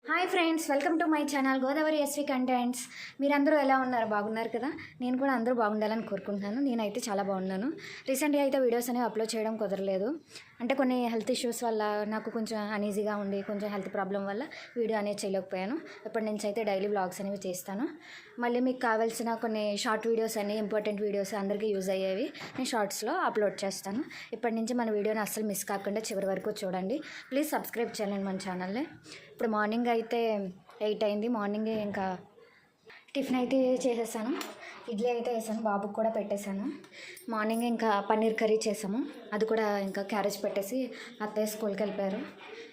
Hi friends, welcome to my channel Godavari SV contents. మీరందరూ ఎలా ఉన్నారు? బాగున్నారు కదా? నేను కూడా అందరూ బాగుండాలని కోరుకుంటున్నాను. నేనైతే చాలా బాగున్నాను. రీసెంట్గా అయితే వీడియోస్ అనేవి అప్లోడ్ చేయడం కుదరలేదు. అంటే కొన్ని హెల్త్ ఇష్యూస్ వల్ల నాకు కొంచెం అనీజీగా ఉండి కొంచెం హెల్త్ ప్రాబ్లం వల్ల వీడియో అనేది చేయలేకపోయాను. ఇప్పటి నుంచి అయితే డైలీ వ్లాగ్స్ అనేవి చేస్తాను. మళ్ళీ మీకు కావాల్సిన కొన్ని షార్ట్ వీడియోస్ అన్ని ఇంపార్టెంట్ వీడియోస్ అందరికీ యూజ్ అయ్యేవి నేను షార్ట్స్లో అప్లోడ్ చేస్తాను. ఇప్పటి నుంచి మన వీడియోని అస్సలు మిస్ కాకుండా చివరి వరకు చూడండి. ప్లీజ్ సబ్స్క్రైబ్ చేయండి మన ఛానల్ని. ఇప్పుడు మార్నింగ్ అయితే 8 అయింది. మార్నింగే ఇంకా టిఫిన్ అయితే చేసేసాను. ఇడ్లీ అయితే వేసాను, బాబుకి కూడా పెట్టేశాను. మార్నింగ్ ఇంకా పన్నీర్ కర్రీ చేసాము. అది కూడా ఇంకా క్యారేజ్ పెట్టేసి అత్తయ్య స్కూల్కి వెళ్ళిపోయారు.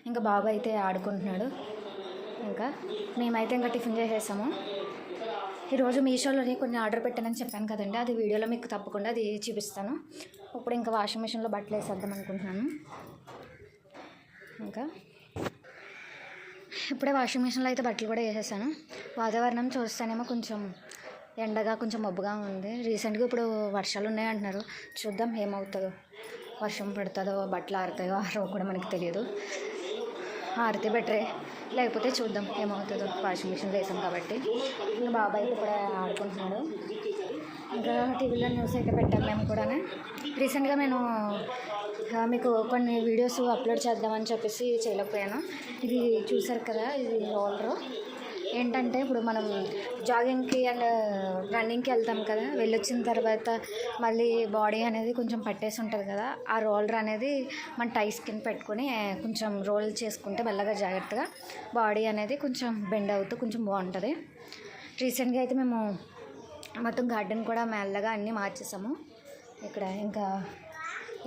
ఇంకా బాబు అయితే ఆడుకుంటున్నాడు. ఇంకా మేమైతే ఇంకా టిఫిన్ చేసేసాము. ఈరోజు మీషోలోని కొన్ని ఆర్డర్ పెట్టానని చెప్పాను కదండి, అది వీడియోలో మీకు తప్పకుండా అది చూపిస్తాను. ఇప్పుడు ఇంకా వాషింగ్ మిషన్లో బట్టలు వేసేద్దాం అనుకుంటున్నాను. ఇంకా ఇప్పుడే వాషింగ్ మిషన్లో అయితే బట్టలు కూడా వేసేసాను. వాతావరణం చూస్తేనేమో కొంచెం ఎండగా కొంచెం మబ్బుగా ఉంది. రీసెంట్గా ఇప్పుడు వర్షాలు ఉన్నాయంటున్నారు. చూద్దాం ఏమవుతుందో. వర్షం పడుతుందో బట్టలు ఆరుతాయో ఆరో కూడా మనకి తెలియదు. ఆరితే బెటరే, లేకపోతే చూద్దాం ఏమవుతుందో. వాషింగ్ మిషన్ వేసాం కాబట్టి. ఇంకా బాబాయ్ కూడా ఆడుకుంటున్నాడు. ఇంకా టీవీలో న్యూస్ అయితే పెట్టాం మేము కూడా. రీసెంట్గా నేను మీకు కొన్ని వీడియోస్ అప్లోడ్ చేద్దామని చెప్పేసి చేయలేకపోయాను. ఇది చూసారు కదా, ఇది రోలరు. ఏంటంటే ఇప్పుడు మనం జాగింగ్కి అండ్ రన్నింగ్కి వెళ్తాం కదా, వెళ్ళొచ్చిన తర్వాత మళ్ళీ బాడీ అనేది కొంచెం పట్టేసి ఉంటుంది కదా, ఆ రోలర్ అనేది మన టై స్కిన్ పెట్టుకొని కొంచెం రోల్ చేసుకుంటే మెల్లగా జాగ్రత్తగా బాడీ అనేది కొంచెం బెండ్ అవుతూ కొంచెం బాగుంటుంది. రీసెంట్గా అయితే మేము మొత్తం గార్డెన్ కూడా మెల్లగా అన్నీ మార్చేసాము. ఇక్కడ ఇంకా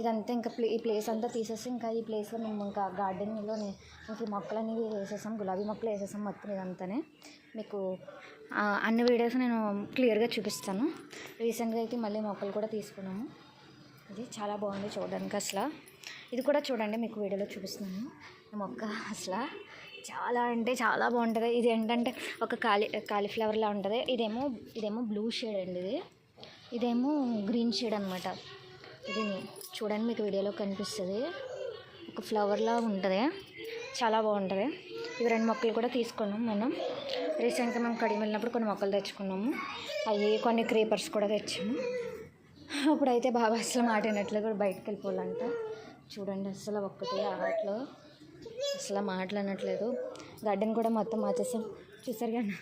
ఇదంతా ఇంకా ఈ ప్లేస్ అంతా తీసేసి ఇంకా ఈ ప్లేస్లో మేము ఇంకా గార్డెన్లోనే ఇంక మొక్కలు అనేవి వేసేసాం. గులాబీ మొక్కలు వేసేసాం మొత్తం ఇదంతానే. మీకు అన్ని వీడియోస్ నేను క్లియర్గా చూపిస్తాను. రీసెంట్గా అయితే మళ్ళీ మొక్కలు కూడా తీసుకున్నాము. ఇది చాలా బాగుంది చూడడానికి. అసలు ఇది కూడా చూడండి, మీకు వీడియోలో చూపిస్తున్నాను. మొక్క అసలు చాలా అంటే చాలా బాగుంటుంది. ఇది ఏంటంటే ఒక కాలీఫ్లవర్లా ఉంటుంది. ఇదేమో బ్లూ షేడ్ అండి. ఇదేమో గ్రీన్ షేడ్ అనమాట. ఇది చూడండి, మీకు వీడియోలో కనిపిస్తుంది. ఒక ఫ్లవర్లా ఉంటుంది, చాలా బాగుంటుంది. ఇవి 2 మొక్కలు కూడా తీసుకున్నాం మనం. రీసెంట్గా మేము కడిగి వెళ్ళినప్పుడు కొన్ని మొక్కలు తెచ్చుకున్నాము. అవి కొన్ని క్రీపర్స్ కూడా తెచ్చాము. అప్పుడైతే బాగా అసలు మాట వినట్లు కూడా బయటకు వెళ్ళిపోవాలంట. చూడండి అసలు ఒక్కటే ఆటలో అసలు మాట్లాడట్లేదు. గార్డెన్ కూడా మొత్తం మార్చేసాం. చూసారు కానీ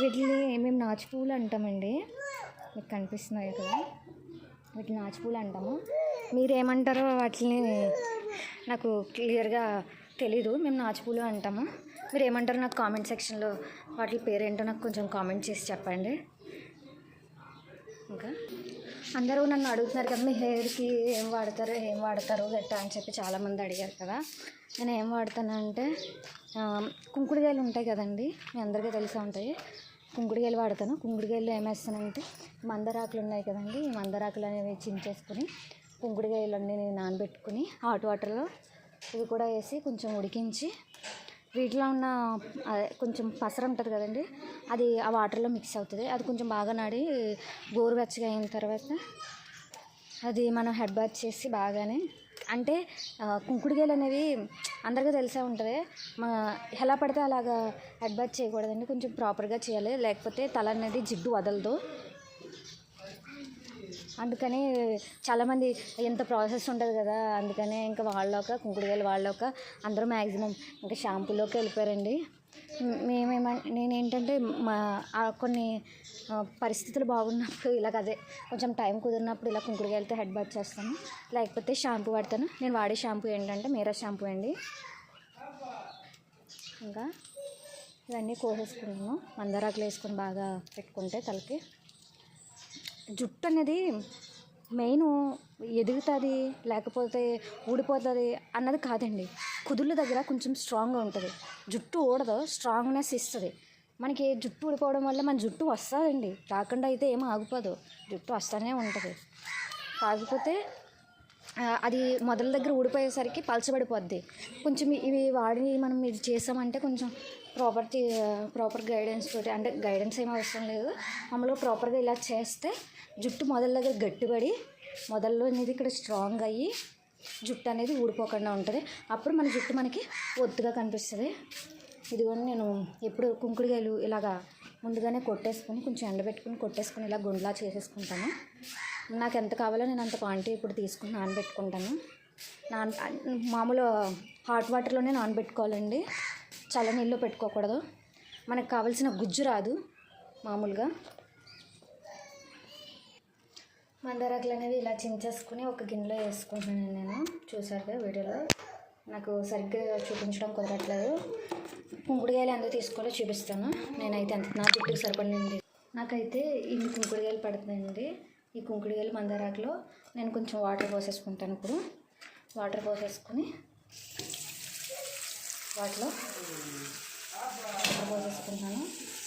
వీటిని మేము నాచుపూలు అంటామండి. మీకు కనిపిస్తున్నాయి కదా, వీటిని నాచుపూలు అంటాము. మీరేమంటారో వాటిని నాకు క్లియర్గా తెలీదు. మేము నాచుపూలు అంటాము. మీరు ఏమంటారో నాకు కామెంట్ సెక్షన్లో వాటి పేరేంటో నాకు కొంచెం కామెంట్ చేసి చెప్పండి. ఇంకా అందరూ నన్ను అడుగుతున్నారు కదా, మీ హెయిర్కి ఏం వాడతారు గట్టా అని చెప్పి చాలామంది అడిగారు కదా. నేను ఏం వాడతానంటే కుంకుడుకాయలు ఉంటాయి కదండి, మీ అందరికీ తెలిసే ఉంటాయి. కుంకుడుకాయలు వాడతాను. కుంకుడుకాయలు ఏమేస్తానంటే మందారాకులు ఉన్నాయి కదండి, ఈ మందారాకులు అనేవి చించేసుకొని కుంకుడుకాయలు అన్నీ నానబెట్టుకుని హాట్ వాటర్లో ఇవి కూడా వేసి కొంచెం ఉడికించి వీటిలో ఉన్న కొంచెం పసరు ఉంటుంది కదండి, అది ఆ వాటర్లో మిక్స్ అవుతుంది. అది కొంచెం బాగా నాడి గోరువెచ్చగా అయిన తర్వాత అది మనం హెడ్ బాత్ చేసి బాగానే, అంటే కుంకుడుకాయలు అనేవి అందరికీ తెలిసే ఉంటుంది. ఎలా పడితే అలాగా హెడ్ బాత్ చేయకూడదండి, కొంచెం ప్రాపర్గా చేయాలి, లేకపోతే తల అనేది జిడ్డు వదలదు. అందుకని చాలామంది ఎంత ప్రాసెస్ ఉంటుంది కదా, అందుకనే ఇంకా కుంకుడుకాయలు వాళ్ళక అందరూ మ్యాక్సిమం ఇంకా షాంపూలోకి వెళ్ళిపోయారండి. నేనేంటంటే కొన్ని పరిస్థితులు బాగున్నప్పుడు అదే కొంచెం టైం కుదిరినప్పుడు ఇలా కుంకుడుకాయలతో హెడ్ బాత్ చేస్తాను, లేకపోతే షాంపూ వాడతాను. నేను వాడే షాంపూ ఏంటంటే మీరా షాంపూ అండి. ఇంకా ఇవన్నీ కోసేసుకున్నాను. మందారాకులు వేసుకొని బాగా పెట్టుకుంటే తలకి జుట్టు అనేది మెయిన్ ఎదుగుతుంది లేకపోతే ఊడిపోతుంది అన్నది కాదండి. కుదుళ్ళ దగ్గర కొంచెం స్ట్రాంగ్గా ఉంటుంది, జుట్టు ఊడదు, స్ట్రాంగ్నెస్ ఇస్తుంది. మనకి జుట్టు ఊడిపోవడం వల్ల మన జుట్టు వస్తుందండి, రాకుండా అయితే ఏమీ ఆగిపోదు, జుట్టు వస్తూనే ఉంటుంది. కాకపోతే అది మొదల దగ్గర ఊడిపోయేసరికి పలచబడిపోద్ది. కొంచెం ఇవి వాడి మనం ఇది చేసామంటే కొంచెం ప్రాపర్ గైడెన్స్ తోటి, అంటే గైడెన్స్ ఏమీ అవసరం లేదు, మామూలుగా ప్రాపర్గా ఇలా చేస్తే జుట్టు మొదల దగ్గర గట్టిపడి మొదల్లో అనేది ఇక్కడ స్ట్రాంగ్ అయ్యి జుట్టు అనేది ఊడిపోకుండా ఉంటుంది. అప్పుడు మన జుట్టు మనకి ఒత్తుగా కనిపిస్తుంది. ఇదిగోండి నేను ఎప్పుడు కుంకుడుకాయలు ఇలాగా ముందుగానే కొట్టేసుకొని కొంచెం ఎండబెట్టుకుని కొట్టేసుకొని ఇలా గుండ్లా చేసేసుకుంటాను. నాకు ఎంత కావాలో నేను అంత క్వాంటిటీ ఇప్పుడు తీసుకుని నానబెట్టుకుంటాను. మామూలు హాట్ వాటర్లోనే నానబెట్టుకోవాలండి, చల్లనీళ్ళు పెట్టుకోకూడదు. మనకు కావాల్సిన గుజ్జు రాదు. మామూలుగా మందారాకులు అనేవి ఇలా చించేసుకుని ఒక గిన్నెలో వేసుకుంటున్నాను. నేను చూసారుగా వీడియోలో, నాకు సరిగ్గా చూపించడం కుదరట్లేదు. కుంకుడుకాయలు ఎంత తీసుకోవాలో చూపిస్తాను. నేనైతే ఎంత నా జుట్టుకి సరిపడింది. నాకైతే ఇన్ని కుంకుడుకాయలు పడుతుందండి. ఈ కుంకుడుకాయలు మందారాకులో నేను కొంచెం వాటర్ పోసేసుకుంటాను. ఇప్పుడు వాటర్ పోసేసుకుని వాటర్ పోసేసుకుంటాను.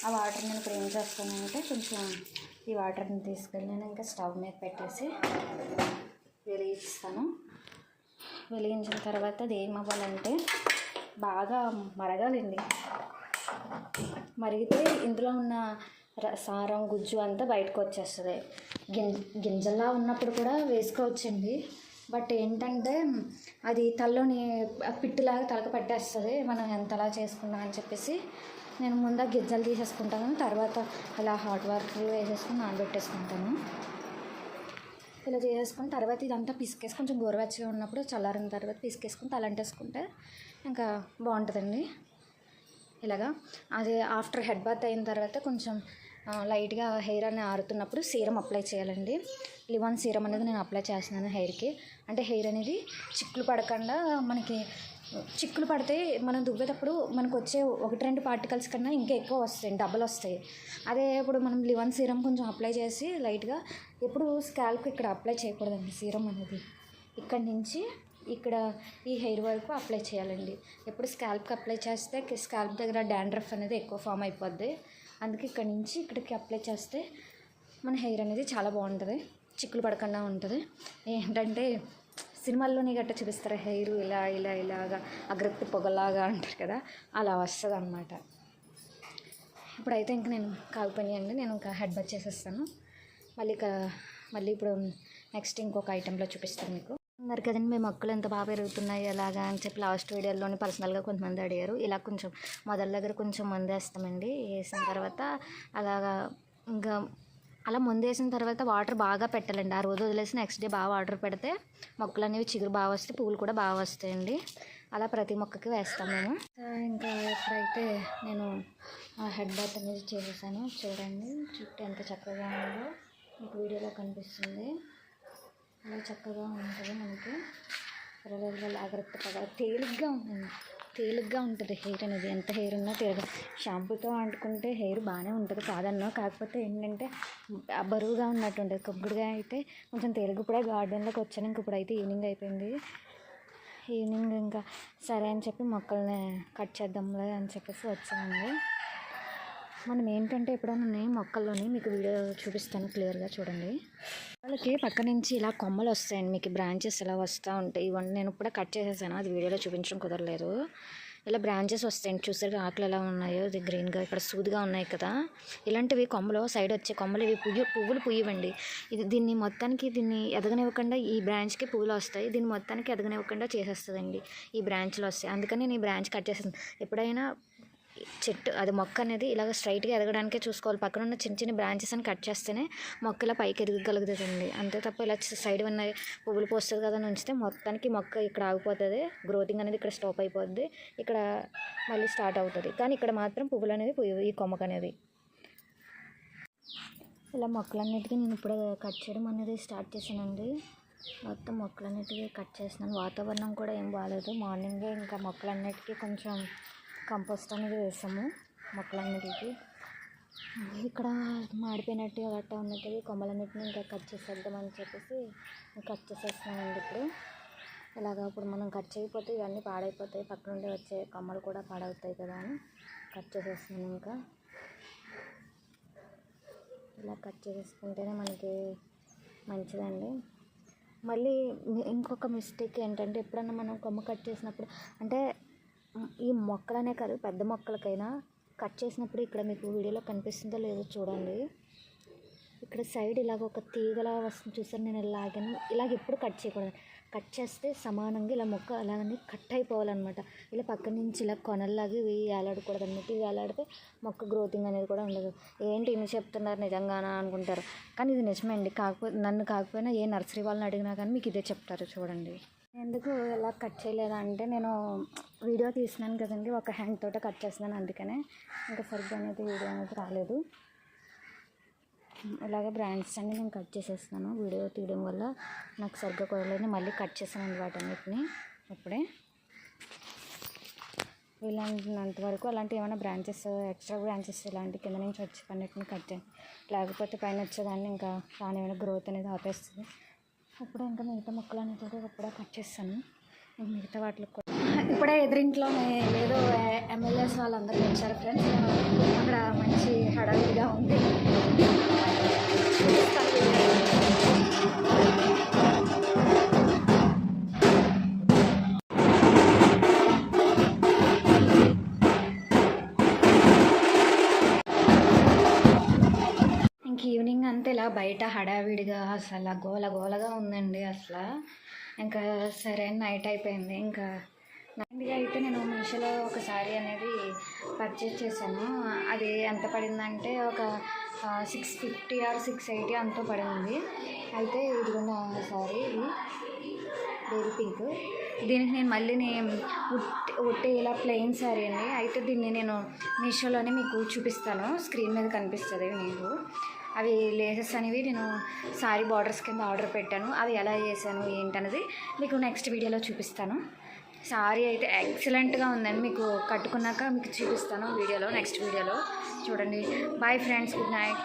ఆ వాటర్ నేను ఇప్పుడు ఏం చేస్తానంటే కొంచెం ఈ వాటర్ని తీసుకెళ్ళి నేను ఇంకా స్టవ్ మీద పెట్టేసి వెలిగిస్తాను. వెలిగించిన తర్వాత అది ఏమవ్వాలంటే బాగా మరగాలండి. మరిగితే ఇందులో ఉన్న సారం గుజ్జు అంతా బయటకు వచ్చేస్తుంది. గింజల్లా ఉన్నప్పుడు కూడా వేసుకోవచ్చండి. బట్ ఏంటంటే అది తలలోని పిట్టులాగా తలక పట్టేస్తుంది మనం ఎంతలా చేసుకున్నాం అని చెప్పేసి నేను ముందు గింజలు తీసేసుకుంటాను. తర్వాత అలా హాట్ వాటర్ వేసేసుకుని నానబెట్టేసుకుంటాను. ఇలా చేసేసుకుని తర్వాత ఇదంతా పిసికేసి కొంచెం గోరువెచ్చగా ఉన్నప్పుడు చల్లారిన తర్వాత పిసికేసుకుని తలంటేసుకుంటే ఇంకా బాగుంటుందండి. ఇలాగా అది ఆఫ్టర్ హెడ్ బాత్ అయిన తర్వాత కొంచెం లైట్గా హెయిర్ అని ఆరుతున్నప్పుడు సీరం అప్లై చేయాలండి. లివాన్ సీరం అనేది నేను అప్లై చేస్తున్నాను హెయిర్కి. అంటే హెయిర్ అనేది చిక్కులు పడకుండా, మనకి చిక్కులు పడితే మనం దువ్వేటప్పుడు మనకు వచ్చే 1-2 పార్టికల్స్ కన్నా ఇంకా ఎక్కువ వస్తాయి, డబల్ వస్తాయి. అదే ఇప్పుడు మనం లివన్ సీరం కొంచెం అప్లై చేసి లైట్గా, ఎప్పుడు స్కాల్ప్కి ఇక్కడ అప్లై చేయకూడదండి సీరం అనేది. ఇక్కడ నుంచి ఇక్కడ ఈ హెయిర్ వరకు అప్లై చేయాలండి. ఎప్పుడు స్కాల్ప్కి అప్లై చేస్తే స్కాల్ప్ దగ్గర డాండ్రఫ్ అనేది ఎక్కువ ఫామ్ అయిపోద్ది. అందుకే ఇక్కడ నుంచి ఇక్కడికి అప్లై చేస్తే మన హెయిర్ అనేది చాలా బాగుంటుంది, చిక్కులు పడకుండా ఉంటుంది. ఏంటంటే సినిమాల్లోని గట్ట చూపిస్తారు హెయిర్ ఇలా ఇలా ఇలాగా అగ్రత్తి పొగలాగా అంటారు కదా, అలా వస్తుంది అన్నమాట. ఇప్పుడైతే ఇంక నేను కాగిపోయినాయండి, నేను ఇంకా హెడ్ బాత్ చేసేస్తాను. మళ్ళీ ఇప్పుడు నెక్స్ట్ ఇంకొక ఐటెంలో చూపిస్తాను మీకు. అన్నారు కదండి మీ మొక్కలు ఎంత బాగా పెరుగుతున్నాయి ఎలాగా అని చెప్పి లాస్ట్ వీడియోలోని పర్సనల్గా కొంతమంది అడిగారు. ఇలా కొంచెం మొదల దగ్గర కొంచెం మందు వేస్తామండి. వేసిన తర్వాత అలాగా ఇంకా అలా ముందు వేసిన తర్వాత వాటర్ బాగా పెట్టాలండి. ఆ రోజు వదిలేసి నెక్స్ట్ డే బాగా వాటర్ పెడితే మొక్కలు అనేవి చిగురు బాగా వస్తాయి, పువ్వులు కూడా బాగా వస్తాయండి. అలా ప్రతి మొక్కకి వేస్తాం మేము. ఇంకా ఎప్పుడైతే నేను హెడ్ బాత్ అనేది చేసేసాను, చూడండి చుట్టూ ఎంత చక్కగా ఉందో మీకు వీడియోలో కనిపిస్తుంది. అలా చక్కగా ఉంటుంది మనకి జాగ్రత్తగా తేలిగ్గా ఉంటుంది హెయిర్ అనేది. ఎంత హెయిర్ ఉన్నా షాంపూతో అంటుకుంటే హెయిర్ బాగానే ఉంటుంది కాదన్నా, కాకపోతే ఏంటంటే బరువుగా ఉన్నట్టు ఉంటుంది. కుంకుడుగా అయితే కొంచెం తేలిగ్గా. ఇప్పుడే గార్డెన్లోకి వచ్చాను, ఇంక ఇప్పుడైతే ఈవినింగ్ అయిపోయింది. ఈవినింగ్ ఇంకా సరే అని చెప్పి మొక్కల్ని కట్ చేద్దాంలే అని చెప్పేసి వచ్చానండి. మనం ఏంటంటే ఎప్పుడైనా మొక్కల్లోని మీకు వీడియో చూపిస్తాను క్లియర్గా చూడండి. వాళ్ళకి పక్క నుంచి ఇలా కొమ్మలు వస్తాయండి, మీకు బ్రాంచెస్ ఇలా వస్తూ ఉంటాయి. ఇవన్నీ నేను కూడా కట్ చేసేసాను, అది వీడియోలో చూపించడం కుదరలేదు. ఇలా బ్రాంచెస్ వస్తాయండి, చూసారు ఆకులు ఎలా ఉన్నాయో, ఇది గ్రీన్గా ఇక్కడ సూదిగా ఉన్నాయి కదా. ఇలాంటివి కొమ్మలు సైడ్ వచ్చే కొమ్మలు, ఇవి పువ్వులు పుయ్యవండి. దీన్ని మొత్తానికి ఎదగనివ్వకుండా ఈ బ్రాంచ్కి పువ్వులు వస్తాయి, దీన్ని మొత్తానికి ఎదగనివ్వకుండా చేసేస్తుందండి ఈ బ్రాంచ్లు వస్తాయి. అందుకని నేను ఈ బ్రాంచ్ కట్ చేస్తాను. ఎప్పుడైనా చెట్టు అది మొక్క అనేది ఇలాగ స్ట్రైట్గా ఎదగడానికే చూసుకోవాలి. పక్కన ఉన్న చిన్న చిన్న బ్రాంచెస్ అని కట్ చేస్తేనే మొక్క ఇలా పైకి ఎదగగలుగుతుందండి. అంతే తప్ప ఇలా సైడ్ ఉన్న పువ్వులు పోస్తుంది కదా అని ఉంచితే మొత్తానికి మొక్క ఇక్కడ ఆగిపోతుంది, గ్రోతింగ్ అనేది ఇక్కడ స్టాప్ అయిపోద్ది, ఇక్కడ మళ్ళీ స్టార్ట్ అవుతుంది. కానీ ఇక్కడ మాత్రం పువ్వులు అనేది పోయి ఈ కొమ్మకు అనేది. ఇలా మొక్కలన్నిటికీ నేను ఇప్పుడు కట్ చేయడం అనేది స్టార్ట్ చేశానండి. మొత్తం మొక్కలన్నిటికీ కట్ చేస్తున్నాను. వాతావరణం కూడా ఏం బాగాలేదు. మార్నింగే ఇంకా మొక్కలన్నిటికీ కొంచెం కంపోస్ట్ అనేది వేసాము మొక్కలన్నిటికీ. ఇక్కడ మాడిపోయినట్టుగా గట్టా ఉన్నట్టు కొమ్మలన్నిటిని ఇంకా కట్ చేసేద్దామని చెప్పేసి కట్ చేసేస్తున్నామండి. ఇలాగా ఇప్పుడు మనం కట్ చేయకపోతే ఇవన్నీ పాడైపోతాయి, పక్క నుండి వచ్చే కొమ్మలు కూడా పాడవుతాయి కదా అని కట్ చేసేస్తున్నాను. ఇంకా ఇలా కట్ చేసేసుకుంటేనే మనకి మంచిదండి. మళ్ళీ ఇంకొక మిస్టేక్ ఏంటంటే ఎప్పుడన్నా మనం కొమ్మ కట్ చేసినప్పుడు, అంటే ఈ మొక్కలనే కాదు పెద్ద మొక్కలకైనా కట్ చేసినప్పుడు ఇక్కడ మీకు వీడియోలో కనిపిస్తుందో లేదో చూడండి, ఇక్కడ సైడ్ ఇలాగ ఒక తీగలా వస్తుంది చూసారు, నేను లాగాను. ఇలాగ ఎప్పుడు కట్ చేయకూడదు. కట్ చేస్తే సమానంగా ఇలా మొక్క అలాగని కట్ అయిపోవాలన్నమాట. ఇలా పక్క నుంచి ఇలా కొనల్లాగా వేలాడకూడదు అన్నట్టు, వేలాడితే మొక్క గ్రోతింగ్ అనేది కూడా ఉండదు. ఏంటి ఇన్ని చెప్తున్నారు నిజంగానా అనుకుంటారు, కానీ ఇది నిజమే అండి. నన్ను కాకపోయినా ఏ నర్సరీ వాళ్ళని అడిగినా కానీ మీకు ఇదే చెప్తారు. చూడండి ఎందుకు ఇలా కట్ చేయలేదా అంటే, నేను వీడియో తీసినాను కదండి, ఒక హ్యాండ్ తోట కట్ చేస్తున్నాను, అందుకనే ఇంకా సరిగ్గా అనేది వీడియో అనేది రాలేదు. ఇలాగే బ్రాండ్స్ అన్ని నేను కట్ చేసేస్తున్నాను. వీడియో తీయడం వల్ల నాకు సరిగ్గా కుదరలేదు, మళ్ళీ కట్ చేశాను వాటన్నిటిని. ఇప్పుడే వీలైనంత వరకు అలాంటి ఏమైనా బ్రాంచెస్, ఎక్స్ట్రా బ్రాంచెస్ ఇలాంటి కింద నుంచి వచ్చి అన్నిటిని కట్ చేయండి. లేకపోతే పైన వచ్చేదాన్ని ఇంకా దాని ఏమైనా గ్రోత్ అనేది ఆపేస్తుంది. అప్పుడు ఇంకా మిగతా మొక్కలు అనేది ఇప్పుడే కట్ చేస్తాను. మిగతా వాటికి కూడా ఇప్పుడే ఎదురింట్లోనే ఏదో ఎమ్మెల్యేస్ వాళ్ళందరూ వచ్చారు ఫ్రెండ్స్. అక్కడ మంచి హడావిడిగా ఉంది. ఇంక ఈవినింగ్ అంతా ఇలా బయట హడావిడిగా అసలు గోలగా ఉందండి. అసలు ఇంకా సరే నైట్ అయిపోయింది. ఇంకా నైట్గా అయితే నేను మీషోలో ఒక శారీ అనేది పర్చేజ్ చేశాను. అది ఎంత పడిందంటే ఒక 650 ఆర్ 680 అంతా పడింది. అయితే ఇదిగోండి ఆ శారీ, ఇది బేబీ పింక్. దీనికి నేను మళ్ళీ ఉట్టి ఇలా ప్లెయిన్ శారీ అండి. అయితే దీన్ని నేను మీషోలోనే మీకు చూపిస్తాను, స్క్రీన్ మీద కనిపిస్తుంది మీకు. అవి లేసెస్ అనేవి నేను శారీ బార్డర్స్ కింద ఆర్డర్ పెట్టాను. అవి ఎలా చేశాను ఏంటనేది మీకు నెక్స్ట్ వీడియోలో చూపిస్తాను. శారీ అయితే ఎక్సలెంట్గా ఉందండి. మీకు కట్టుకున్నాక మీకు చూపిస్తాను వీడియోలో, నెక్స్ట్ వీడియోలో. చూడండి. Bye friends, good night.